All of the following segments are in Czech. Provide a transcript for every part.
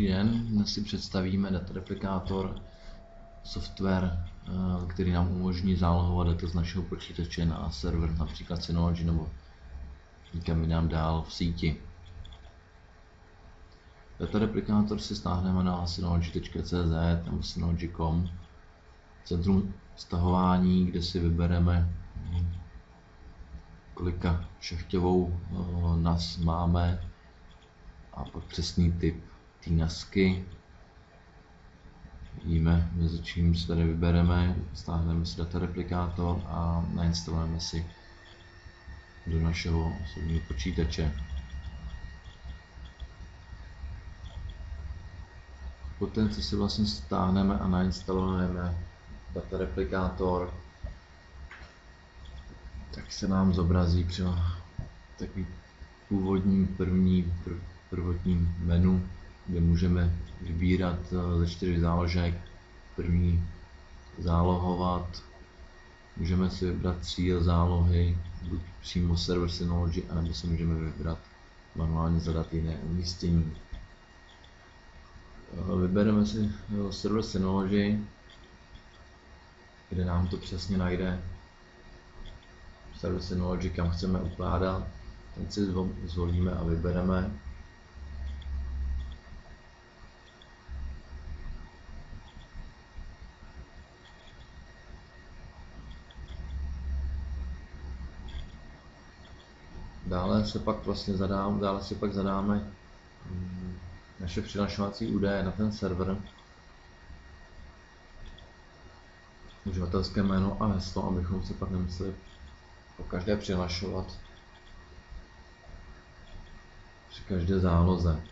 Dobrý den, dnes si představíme Data Replikátor, software, který nám umožní zálohovat data z našeho počítače na server, například Synology nebo někam jinam dál v síti. Data Replikátor si stáhneme na synology.cz nebo synology.com, centrum stahování, kde si vybereme, kolika šachťovou NAS máme a pak přesný typ té NASky. Vidíme, mezi čím si tady vybereme, stáhneme si Data Replikátor a nainstalujeme si do našeho osobního počítače. Poté, co si vlastně stáhneme a nainstalujeme Data Replikátor, tak se nám zobrazí třeba takový původní prvotní menu, kde můžeme vybírat ze 4 záložek. První zálohovat, můžeme si vybrat cíl zálohy, buď přímo server Synology, anebo si můžeme vybrat manuálně zadat jiné umístění. Vybereme si server Synology, kde nám to přesně najde server Synology, kam chceme ukládat. Ten si zvolíme a vybereme. Dále si pak zadáme naše přihlašovací údaje na ten server, uživatelské jméno a heslo, abychom se pak nemuseli po každé přihlašovat při každé záloze.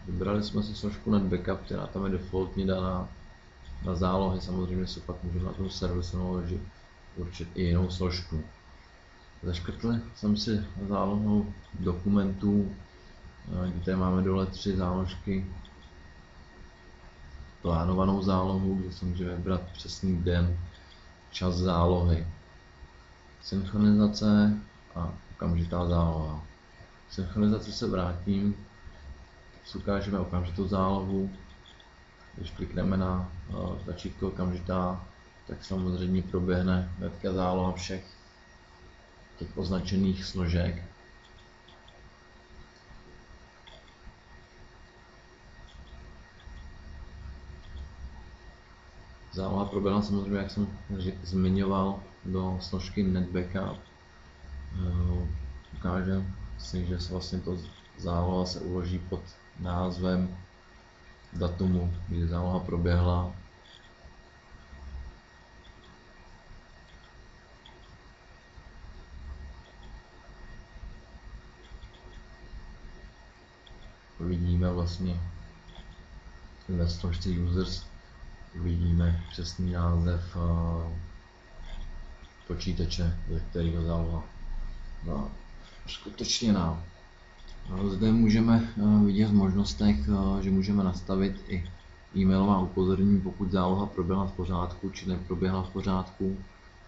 Vybrali jsme si složku NetBackup, která tam je defaultně daná na zálohy. Samozřejmě si pak můžeme na tom serveru Synology určit i jinou složku. Zaškrtli jsem si zálohu dokumentů, kde máme dole 3 záložky. Plánovanou zálohu, kde si můžeme vybrat přesný den, čas zálohy. Synchronizace a okamžitá záloha. K synchronizaci se vrátím, si ukážeme okamžitou zálohu. Když klikneme na tlačítko okamžitá, tak samozřejmě proběhne hnedka záloha všech těch označených složek. Záloha proběhla samozřejmě, jak jsem zmiňoval, do složky NetBackup. Ukážem si, že se vlastně to záloha se uloží pod názvem datumu, kdy záloha proběhla. Vidíme vlastně ve složce users, vidíme přesný název počítače, ze kterého záloha byla uskutečněná. Zde můžeme vidět v možnostech, že můžeme nastavit i e-mailová upozornění, pokud záloha proběhla v pořádku či neproběhla v pořádku.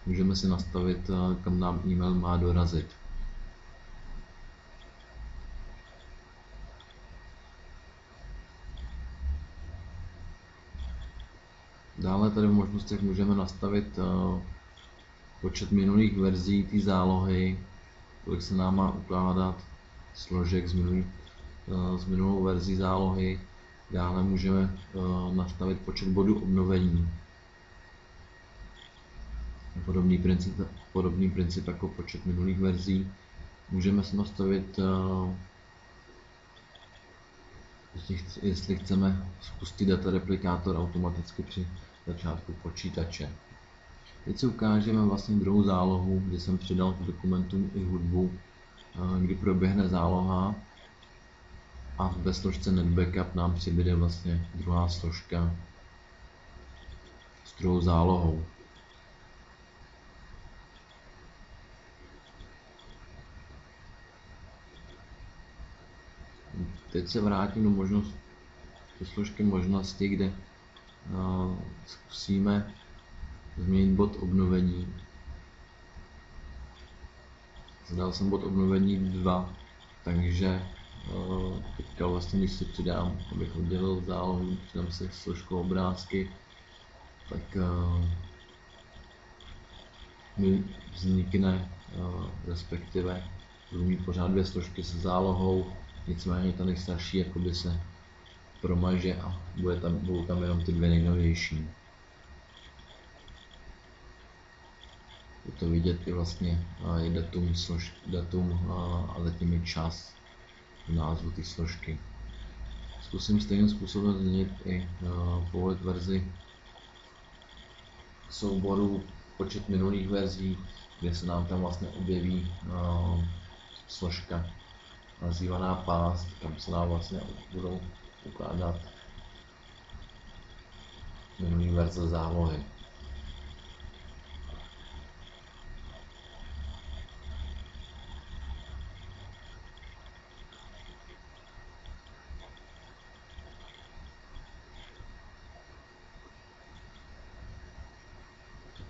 Můžeme si nastavit, kam nám e-mail má dorazit. Dále tady v možnostech můžeme nastavit počet minulých verzí té zálohy, kolik se nám má ukládat složek s minulou verzí zálohy. Dále můžeme nastavit počet bodů obnovení. Podobný princip jako počet minulých verzí. Můžeme si nastavit, jestli chceme spustit Data Replikátor automaticky při začátku počítače. Teď si ukážeme vlastně druhou zálohu, kdy jsem přidal k dokumentům i hudbu, kdy proběhne záloha a ve složce NetBackup nám přibude vlastně druhá složka s druhou zálohou. Teď se vrátím do složky možnosti, kde zkusíme změnit bod obnovení. zadal jsem bod obnovení 2, takže teďka vlastně, když si přidám, abych oddělil zálohu, přidám si složku obrázky, tak mi vznikne, respektive budu mít pořád dvě složky se zálohou, nicméně ta nejstarší jakoby se promaže a budou tam jenom ty dvě nejnovější. Je to vidět i vlastně je datum a zatím je čas v názvu té složky. Zkusím stejným způsobem změnit i povolit verzi souboru počet minulých verzí, kde se nám tam vlastně objeví složka nazývaná past, kam se nám vlastně budou ukládat minulý verze zálohy.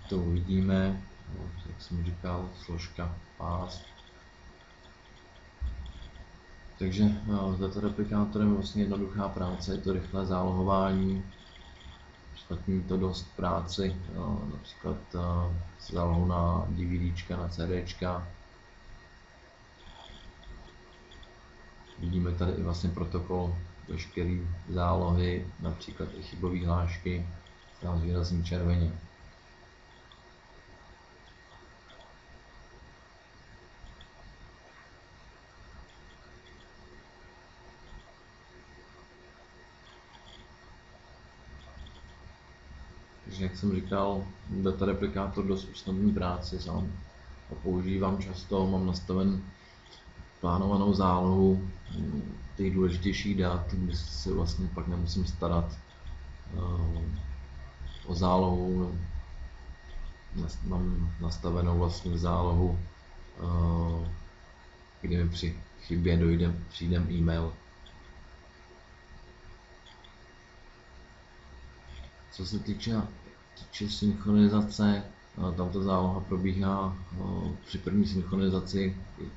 To uvidíme, jak jsem říkal, složka past. Takže s datareplikátorem je vlastně jednoduchá práce, je to rychlé zálohování, ostatní to dost práci, například s zálohou na DVDčka, na CDčka. Vidíme tady i vlastně protokol veškerý zálohy, například i chybové hlášky, tam výrazně červeně. Takže jak jsem říkal, datareplikátor dost usnadní práci, sám ho používám často, mám nastaven plánovanou zálohu těch důležitějších dat, kde se vlastně pak nemusím starat o zálohu. Mám nastavenou vlastně zálohu, kdy mi při chybě přijde e-mail. Co se týče synchronizace, tam ta záloha probíhá při první synchronizaci,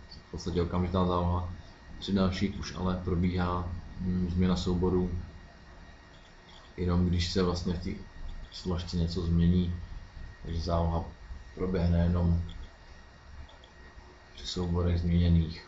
v podstatě okamžitá záloha, při dalších už ale probíhá změna souboru, jenom když se vlastně v té složce něco změní, takže záloha proběhne jenom při souborech změněných.